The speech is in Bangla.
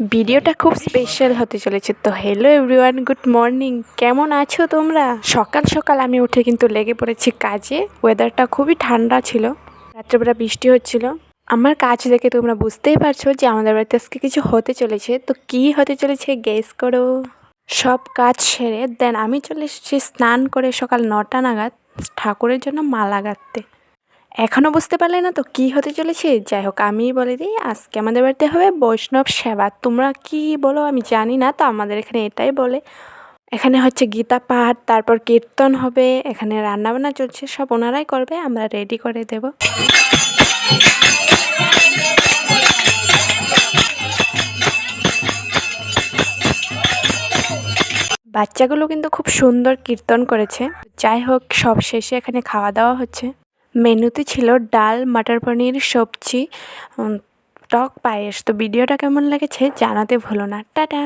ভিডিওটা খুব স্পেশাল হতে চলেছে। তো হ্যালো এভরিওয়ান, গুড মর্নিং। কেমন আছো তোমরা? সকাল সকাল আমি উঠে কিন্তু লেগে পড়েছি কাজে। ওয়েদারটা খুবই ঠান্ডা ছিল, রাত্রেবেলা বৃষ্টি হচ্ছিল। আমার কাজ দেখে তোমরা বুঝতেই পারছো যে আমাদের বাড়িতে আজকে কিছু হতে চলেছে। তো কি হতে চলেছে গেস করো। সব কাজ সেরে দেন আমি চলে এসেছি স্নান করে সকাল 9টা নাগাদ ঠাকুরের জন্য মালা গাঁথতে। এখনও বুঝতে পারলে না তো কী হতে চলেছে? যাই হোক, আমিই বলে দিই, আজকে আমাদের বাড়িতে হবে বৈষ্ণব সেবা। তোমরা কি বলো আমি জানি না, তো আমাদের এখানে এটাই বলে। এখানে হচ্ছে গীতা পাঠ, তারপর কীর্তন হবে, এখানে রান্নাবান্না চলছে, সব ওনারাই করবে, আমরা রেডি করে দেব। বাচ্চাগুলো কিন্তু খুব সুন্দর কীর্তন করেছে। যাই হোক, সব শেষে এখানে খাওয়া দাওয়া হচ্ছে। মেনুতে ছিল ডাল, মটর পনির, সবজি, টক পায়েস। তো ভিডিওটা কেমন লেগেছে জানাতে ভুলো না। টাটা।